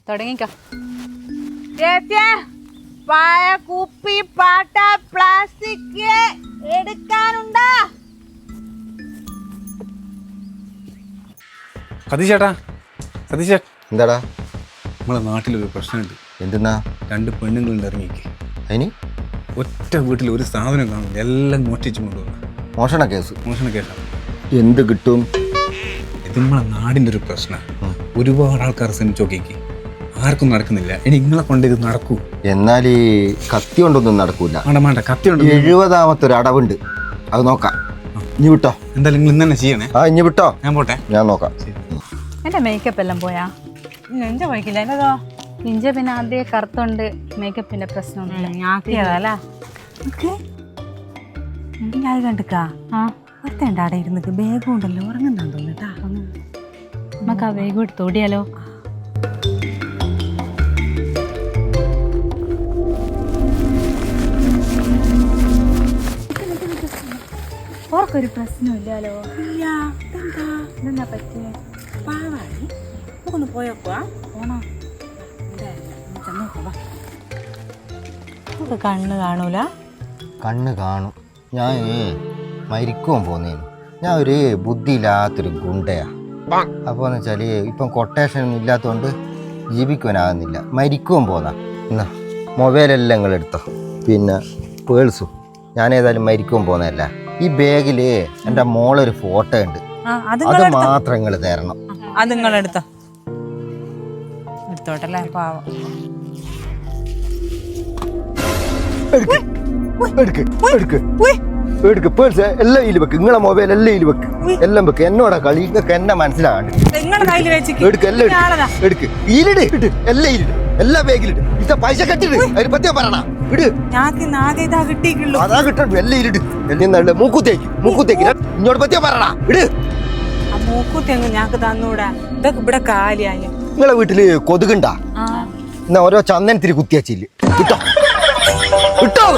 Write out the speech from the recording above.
തുടങ്ങിക്കോ. പായ കുപ്പി പാട്ട പ്ലാസ്റ്റിക് എടുക്കാനുണ്ടാ? സതീശേട്ടാ, സതീശേ, എന്താടാ നമ്മളെ നാട്ടിലൊരു പ്രശ്നമുണ്ട്. എന്തെന്നാ? 2 പെണ്ണുങ്ങളുണ്ട് ഇറങ്ങിക്ക്. അതിന് ഒറ്റ വീട്ടിൽ ഒരു സാധനം കാണില്ല, എല്ലാം മോഷ്ടിച്ചു കൊണ്ടുപോകുന്നു. മോഷണ കേസ്. മോഷണ കേസാണ്. എന്ത് കിട്ടും? ഇത് നമ്മളെ നാടിൻ്റെ ഒരു പ്രശ്നമാണ്. ഒരുപാട് ആൾക്കാർ ശ്രമിച്ചു നോക്കിക്ക്, ആർക്കും നടക്കുന്നില്ല. ഇനി നിങ്ങളെ കൊണ്ട് ഇത് നടക്കൂ. എന്നാൽ ഈ കത്തി കൊണ്ടൊന്നും നടക്കൂല. വേണ്ട, കത്തി ഉണ്ട്. 70ാമത്തെ ഒരു അടവുണ്ട്, അത് നോക്കാം. ഇനി വിട്ടോ. എന്തായാലും നിങ്ങൾ ഇന്ന് തന്നെ ചെയ്യണേ. ഇനി വിട്ടോ, ഞാൻ പോട്ടെ. ഞാൻ നോക്കാം. എന്റെ മേക്കപ്പ് എല്ലാം പോയാ? എന്റെ പോയിക്കില്ല. എന്നതോ ഇഞ്ച പിന്നെ ആദ്യം കറുത്തോണ്ട് മേക്കപ്പിന്റെ പ്രശ്നമൊന്നുമില്ല. ഞാക്കിയതല്ല അത് കണ്ടിക്കാ. ഒറ്റണ്ട അവിടെ ഇരുന്നിക്ക് ബാഗും ഉണ്ടല്ലോ, ഉറങ്ങുന്നാന്ന് തോന്നിട്ടാ. നമുക്ക് ആ വേഗം എടുത്ത് ഓടിയാലോ? ഓർക്കൊരു പ്രശ്നമില്ലല്ലോ. എന്താ പറ്റിയേ? പാവാടി നമുക്കൊന്ന് പോയോക്കുവാ. പോണോ? നമുക്ക് കണ്ണ് കാണൂല. കണ്ണ് കാണും. ഞാൻ മരിക്കുവാൻ പോന്നേന്. ഞാൻ ഒരു ബുദ്ധിയില്ലാത്തൊരു ഗുണ്ടയാ. അപ്പോൾ എന്ന് വെച്ചാൽ ഇപ്പം കൊട്ടേഷൻ ഒന്നും ഇല്ലാത്തതുകൊണ്ട് ജീവിക്കുവാനാകുന്നില്ല. മരിക്കുവാൻ പോന്നാ. എന്നാ മൊബൈലെല്ലാം നിങ്ങൾ എടുത്തോ, പിന്നെ പേഴ്സും. ഞാൻ ഏതായാലും മരിക്കുവാൻ പോന്നതല്ല. ഈ ബാഗിൽ എൻ്റെ മോളൊരു ഫോട്ടോ ഉണ്ട്, അത് മാത്രം നിങ്ങൾ തരണം. അത് നിങ്ങളെടുത്തോ, എടുത്തോട്ടല്ലേ പാവം. പേഴ്സ് എല്ലാം ഇതിൽ വെക്ക്. നിങ്ങളെ മൊബൈൽ എല്ലാം ഇതിൽ വെക്ക്, എല്ലാം വെക്ക്. എന്നോടാ കളി, നിങ്ങൾക്ക് എന്നെ മനസ്സിലാകാണ്ട്. എടുക്ക്, എല്ലാം എടുക്ക്. ഇതിലിട്, ഇട്ട് എല്ലാം ഇതിലിട്, എല്ലാ ബാഗിലിട്ട്. ഇത്ത പൈസ കെട്ടിട്ട് അതിന് പറ്റിയ പറയണ ഇട്. അതാ കിട്ടും, എല്ലാം ഇതിലിട്ട്. എല്ലാം മൂക്കുത്തേക്ക് ഇങ്ങോട്ട് പറ്റിയ പറയണ ഇട്. മൂക്കൂത്തി ഞങ്ങക്ക് തന്നൂടാ. ഇതൊക്കെ ഇവിടെ കാലിയായ. നിങ്ങളെ വീട്ടില് കൊതുകുണ്ടാ? എന്നാ ഓരോ ചന്ദനത്തിരി കുത്തിയച്ചില്ല. കിട്ടോ കിട്ടോ.